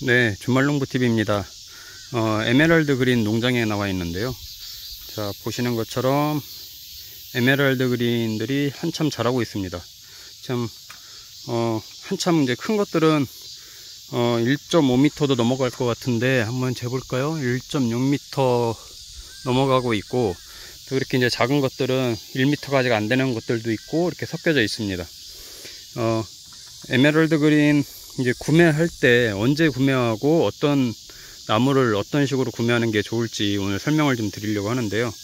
네, 주말농부TV입니다. 에메랄드 그린 농장에 나와 있는데요. 자, 보시는 것처럼 에메랄드 그린들이 한참 자라고 있습니다. 참, 한참 이제 큰 것들은 1.5m도 넘어갈 것 같은데 한번 재볼까요? 1.6m 넘어가고 있고, 또 이렇게 이제 작은 것들은 1m가 아직 안 되는 것들도 있고 이렇게 섞여져 있습니다. 에메랄드 그린 이제 구매할 때 언제 구매하고 어떤 나무를 어떤 식으로 구매하는 게 좋을지 오늘 설명을 좀 드리려고 하는데요.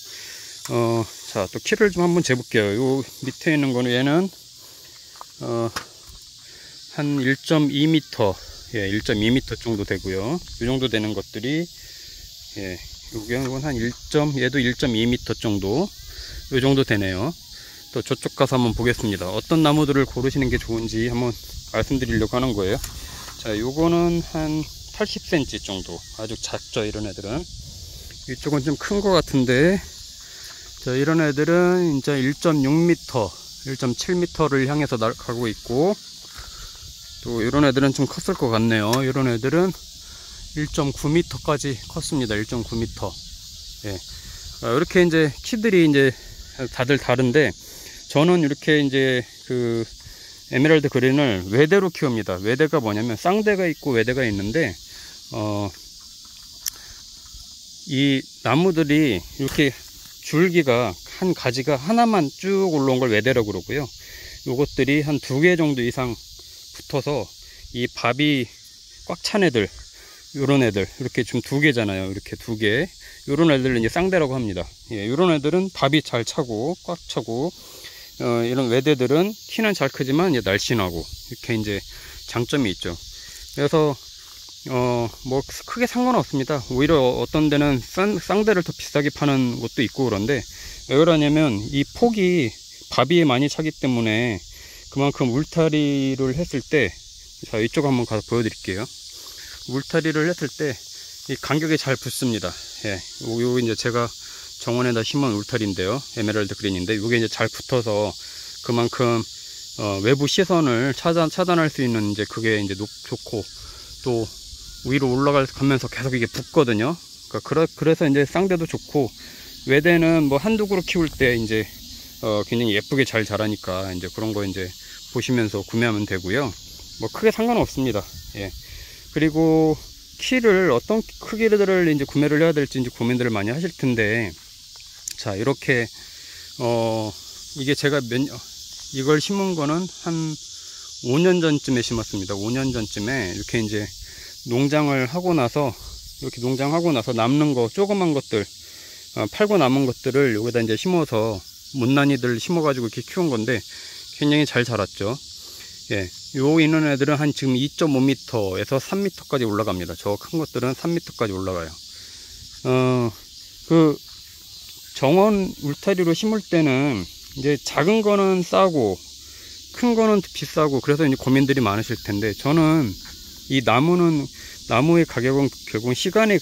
자, 또 키를 좀 한번 재볼게요. 요 밑에 있는 거는 얘는 한 1.2m, 예, 1.2m 정도 되고요. 이 정도 되는 것들이, 예, 요건 한 얘도 1.2m 정도, 요 정도 되네요. 또 저쪽 가서 한번 보겠습니다. 어떤 나무들을 고르시는 게 좋은지 한번 말씀드리려고 하는 거예요. 자, 요거는 한 80cm 정도, 아주 작죠, 이런 애들은. 이쪽은 좀 큰 것 같은데, 자, 이런 애들은 이제 1.6m, 1.7m를 향해서 가고 있고, 또 이런 애들은 좀 컸을 것 같네요. 이런 애들은 1.9m까지 컸습니다. 1.9m. 예. 이렇게 이제 키들이 이제 다들 다른데, 저는 이렇게 이제 그 에메랄드 그린을 외대로 키웁니다. 외대가 뭐냐면 쌍대가 있고 외대가 있는데, 이 나무들이 이렇게 줄기가 한 가지가 하나만 쭉 올라온 걸 외대라고 그러고요. 요것들이 한 2개 정도 이상 붙어서 이 밥이 꽉 찬 애들, 요런 애들, 이렇게 좀 2개잖아요. 이렇게 2개. 요런 애들은 이제 쌍대라고 합니다. 예, 요런 애들은 밥이 잘 차고 꽉 차고, 이런 외대들은 키는 잘 크지만 이제 날씬하고, 이렇게 이제 장점이 있죠. 그래서 뭐 크게 상관없습니다. 오히려 어떤 데는 쌍대를 더 비싸게 파는 곳도 있고 그런데, 왜 그러냐면 이 폭이 밥이 많이 차기 때문에 그만큼 울타리를 했을 때, 자, 이쪽 한번 가서 보여드릴게요. 울타리를 했을 때 이 간격이 잘 붙습니다. 예, 요 이제 제가 정원에다 심은 울타리인데요. 에메랄드 그린인데, 이게 이제 잘 붙어서 그만큼 외부 시선을 차단할 수 있는, 이제 그게 이제 좋고, 또 위로 올라가면서 계속 이게 붙거든요. 그래서 이제 쌍대도 좋고, 외대는 뭐 한두 그루 키울 때 이제 굉장히 예쁘게 잘 자라니까 이제 그런 거 이제 보시면서 구매하면 되고요. 뭐 크게 상관없습니다. 예. 그리고 키를 어떤 크기를 이제 구매를 해야 될지 이제 고민들을 많이 하실 텐데, 자, 이렇게 이게 제가 이걸 심은 거는 한 5년 전쯤에 심었습니다. 5년 전쯤에 이렇게 이제 농장을 하고 나서, 이렇게 농장하고 나서 남는 거, 조그만 것들, 팔고 남은 것들을 여기다 이제 심어서 못난이들 심어가지고 이렇게 키운 건데 굉장히 잘 자랐죠. 예, 요 있는 애들은 한 지금 2.5m에서 3m까지 올라갑니다. 저 큰 것들은 3m까지 올라가요. 그 정원 울타리로 심을 때는 이제 작은 거는 싸고 큰 거는 비싸고, 그래서 이제 고민들이 많으실 텐데, 저는 이 나무의 가격은 결국 시간의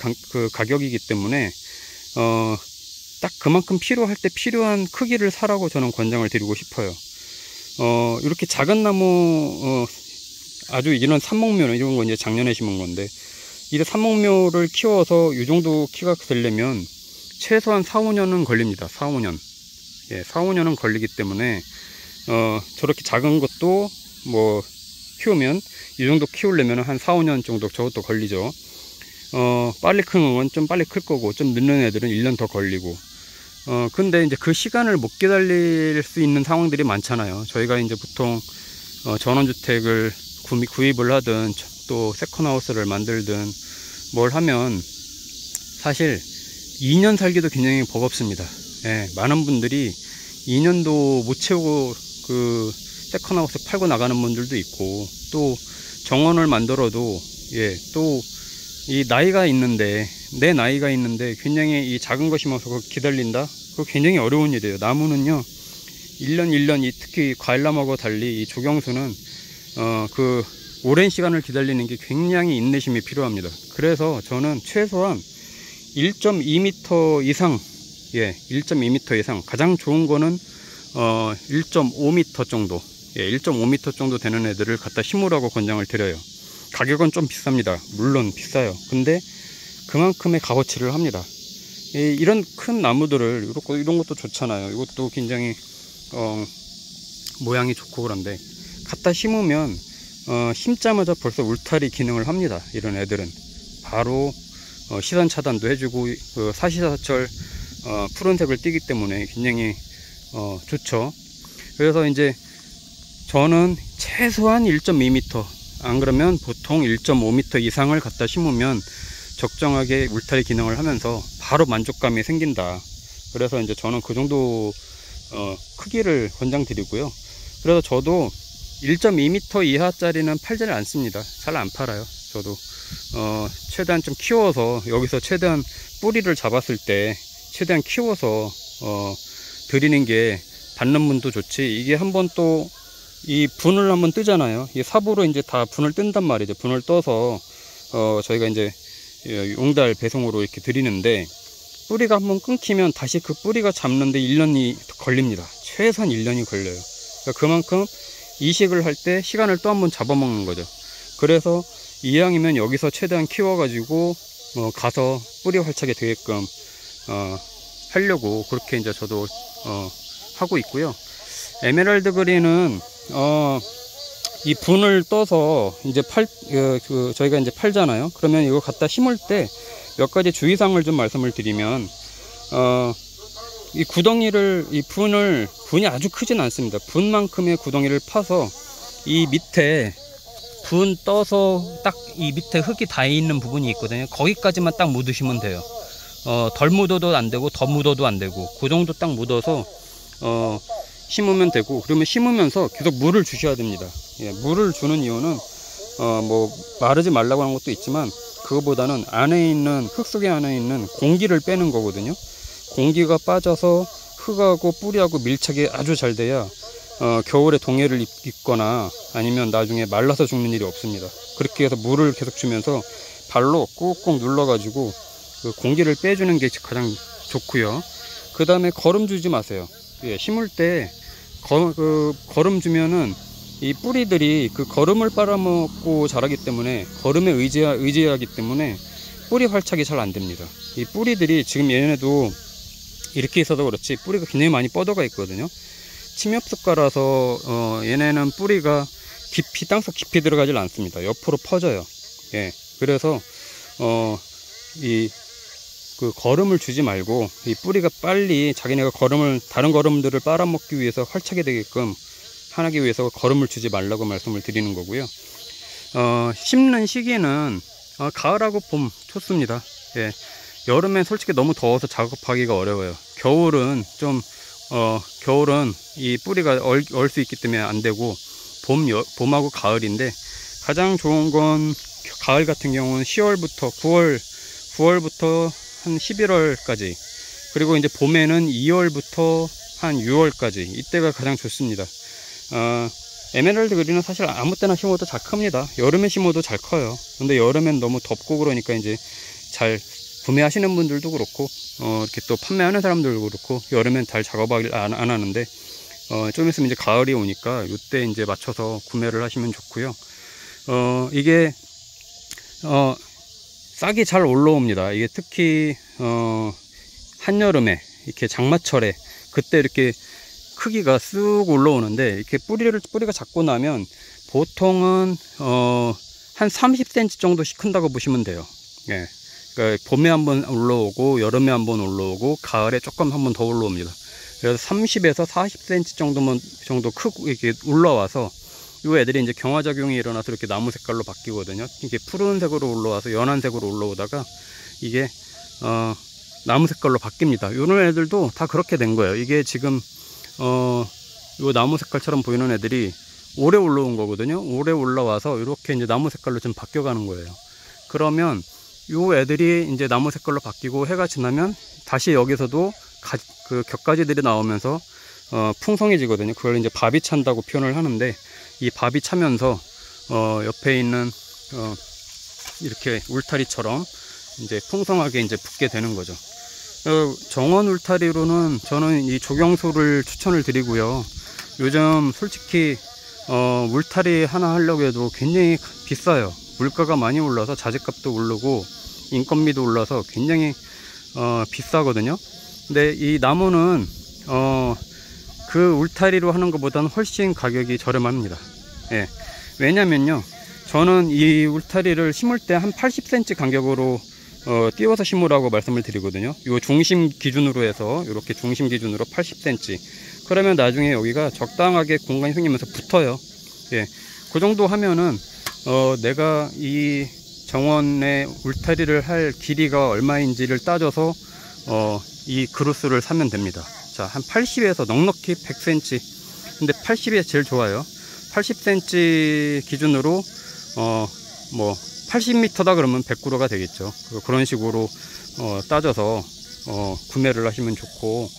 가격이기 때문에 딱 그만큼 필요할 때 필요한 크기를 사라고 저는 권장을 드리고 싶어요. 이렇게 작은 나무, 아주 이런 삼목묘, 이런 거 이제 작년에 심은 건데, 이 삼목묘를 키워서 이 정도 키가 되려면 최소한 4-5년은 걸립니다. 4-5년. 예, 4-5년은 걸리기 때문에, 저렇게 작은 것도 뭐 키우면, 이 정도 키우려면 한 4-5년 정도 저것도 걸리죠. 빨리 크는 건 좀 빨리 클 거고, 좀 늦는 애들은 1년 더 걸리고. 근데 이제 그 시간을 못 기다릴 수 있는 상황들이 많잖아요. 저희가 이제 보통 전원주택을 구입을 하든, 또 세컨하우스를 만들든 뭘 하면 사실 2년 살기도 굉장히 버겁습니다. 예, 많은 분들이 2년도 못 채우고 그 세컨하우스 팔고 나가는 분들도 있고, 또 정원을 만들어도, 예, 또 이 나이가 있는데, 내 나이가 있는데 굉장히 이 작은 거 심어서 그거 기다린다? 그거 굉장히 어려운 일이에요. 나무는요, 1년, 특히 과일나무하고 달리 이 조경수는 그 오랜 시간을 기다리는 게 굉장히 인내심이 필요합니다. 그래서 저는 최소한 1.2m 이상, 예, 1.2m 이상, 가장 좋은 거는 1.5m 정도, 예, 1.5m 정도 되는 애들을 갖다 심으라고 권장을 드려요. 가격은 좀 비쌉니다. 물론 비싸요. 근데 그만큼의 값어치를 합니다. 이런 큰 나무들을 이런 것도 좋잖아요. 이것도 굉장히 모양이 좋고 그런데 갖다 심으면 심자마자 벌써 울타리 기능을 합니다. 이런 애들은 바로 시선 차단도 해주고 사시사철 푸른색을 띠기 때문에 굉장히 좋죠. 그래서 이제 저는 최소한 1.2m, 안 그러면 보통 1.5m 이상을 갖다 심으면 적정하게 울타리 기능을 하면서 바로 만족감이 생긴다. 그래서 이제 저는 그 정도 크기를 권장드리고요. 그래서 저도 1.2m 이하짜리는 팔지를 않습니다. 잘 안 팔아요. 저도 최대한 좀 키워서, 여기서 최대한 뿌리를 잡았을 때 최대한 키워서 드리는 게 받는 분도 좋지. 이게 한번 또 이 분을 한번 뜨잖아요. 이 삽으로 이제 다 분을 뜬단 말이죠. 분을 떠서 저희가 이제 용달 배송으로 이렇게 드리는데, 뿌리가 한번 끊기면 다시 그 뿌리가 잡는데 1년이 걸립니다. 최소한 1년이 걸려요. 그러니까 그만큼 이식을 할 때 시간을 또 한번 잡아먹는 거죠. 그래서 이왕이면 여기서 최대한 키워가지고 가서 뿌리 활착이 되게끔 하려고 그렇게 이제 저도 하고 있고요. 에메랄드 그린은 이 분을 떠서 이제 저희가 이제 팔잖아요. 그러면 이거 갖다 심을 때 몇 가지 주의사항을 좀 말씀을 드리면, 이 구덩이를, 분이 아주 크진 않습니다. 분만큼의 구덩이를 파서 이 밑에 분 떠서 딱 이 밑에 흙이 닿아 있는 부분이 있거든요. 거기까지만 딱 묻으시면 돼요. 덜 묻어도 안 되고 더 묻어도 안 되고 그 정도 딱 묻어서 심으면 되고, 그러면 심으면서 계속 물을 주셔야 됩니다. 예, 물을 주는 이유는 뭐 마르지 말라고 하는 것도 있지만, 그거보다는 안에 있는 흙 속에 안에 있는 공기를 빼는 거거든요. 공기가 빠져서 흙하고 뿌리하고 밀착이 아주 잘 돼야 겨울에 동해를 입거나 아니면 나중에 말라서 죽는 일이 없습니다. 그렇게 해서 물을 계속 주면서 발로 꾹꾹 눌러 가지고 그 공기를 빼주는 게 가장 좋고요. 그 다음에 거름 주지 마세요. 예, 심을 때 거름 주면은 이 뿌리들이 그 거름을 빨아먹고 자라기 때문에, 거름에 의지하기 때문에 뿌리 활착이 잘 안 됩니다. 이 뿌리들이 지금 얘네도 이렇게 있어서 그렇지 뿌리가 굉장히 많이 뻗어가 있거든요. 침엽숫가라서 얘네는 뿌리가 깊이, 땅속 깊이 들어가질 않습니다. 옆으로 퍼져요. 예, 그래서 그 거름을 주지 말고 이 뿌리가 빨리 자기네가 다른 거름들을 빨아먹기 위해서 활착이 되게끔 하기 위해서 거름을 주지 말라고 말씀을 드리는 거고요. 심는 시기는 가을하고 봄 좋습니다. 예, 여름엔 솔직히 너무 더워서 작업하기가 어려워요. 겨울은 이 뿌리가 얼 수 있기 때문에 안 되고, 봄하고 가을인데, 가장 좋은 건 가을 같은 경우는 10월부터 9월부터 한 11월까지, 그리고 이제 봄에는 2월부터 한 6월까지, 이때가 가장 좋습니다. 에메랄드 그린은 사실 아무 때나 심어도 잘 큽니다. 여름에 심어도 잘 커요. 근데 여름엔 너무 덥고 그러니까 이제 잘 구매하시는 분들도 그렇고 이렇게 또 판매하는 사람들도 그렇고 여름엔 잘 작업을 안 하는데, 좀 있으면 이제 가을이 오니까 이때 이제 맞춰서 구매를 하시면 좋고요. 이게 싹이 잘 올라옵니다. 이게 특히 한여름에 이렇게 장마철에 그때 이렇게 크기가 쑥 올라오는데, 이렇게 뿌리가 작고 나면 보통은 한 30cm 정도씩 큰다고 보시면 돼요. 예, 그러니까 봄에 한번 올라오고 여름에 한번 올라오고 가을에 조금 한번 더 올라옵니다. 그래서 30에서 40cm 정도 크고 이렇게 올라와서 이 애들이 이제 경화작용이 일어나서 이렇게 나무 색깔로 바뀌거든요. 이게 푸른색으로 올라와서 연한색으로 올라오다가 이게 나무 색깔로 바뀝니다. 이런 애들도 다 그렇게 된 거예요. 이게 지금 요 나무 색깔처럼 보이는 애들이 오래 올라온 거거든요. 오래 올라와서 이렇게 이제 나무 색깔로 좀 바뀌어 가는 거예요. 그러면 요 애들이 이제 나무 색깔로 바뀌고 해가 지나면 다시 여기서도 그 격가지들이 나오면서 풍성해지거든요. 그걸 이제 밥이 찬다고 표현을 하는데, 이 밥이 차면서 옆에 있는 이렇게 울타리처럼 이제 풍성하게 이제 붙게 되는 거죠. 정원 울타리로는 저는 이 조경수를 추천을 드리고요. 요즘 솔직히 울타리 하나 하려고 해도 굉장히 비싸요. 물가가 많이 올라서 자재값도 오르고 인건비도 올라서 굉장히 비싸거든요. 근데 이 나무는 그 울타리로 하는 것보다는 훨씬 가격이 저렴합니다. 예. 왜냐면요, 저는 이 울타리를 심을 때 한 80cm 간격으로 띄워서 심으라고 말씀을 드리거든요. 요 중심 기준으로 해서, 이렇게 중심 기준으로 80cm. 그러면 나중에 여기가 적당하게 공간이 생기면서 붙어요. 예. 그 정도 하면은 내가 이 정원의 울타리를 할 길이가 얼마인지를 따져서 이 그루스를 사면 됩니다. 자, 한 80에서 넉넉히 100cm. 근데 80이 제일 좋아요. 80cm 기준으로 뭐 80m다 그러면 100그루가 되겠죠. 그런 식으로 따져서 구매를 하시면 좋고,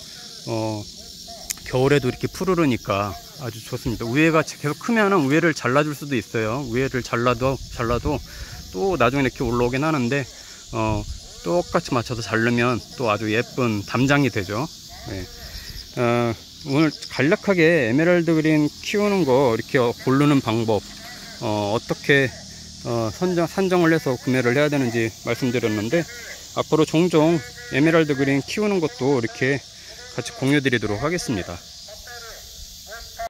겨울에도 이렇게 푸르르니까 아주 좋습니다. 우에가 계속 크면은 우에를 잘라줄 수도 있어요. 우에를 잘라도 또 나중에 이렇게 올라오긴 하는데, 똑같이 맞춰서 자르면 또 아주 예쁜 담장이 되죠. 네. 오늘 간략하게 에메랄드 그린 키우는 거 이렇게 고르는 방법, 어떻게 산정을 해서 구매를 해야 되는지 말씀드렸는데, 앞으로 종종 에메랄드 그린 키우는 것도 이렇게 같이 공유 드리도록 하겠습니다.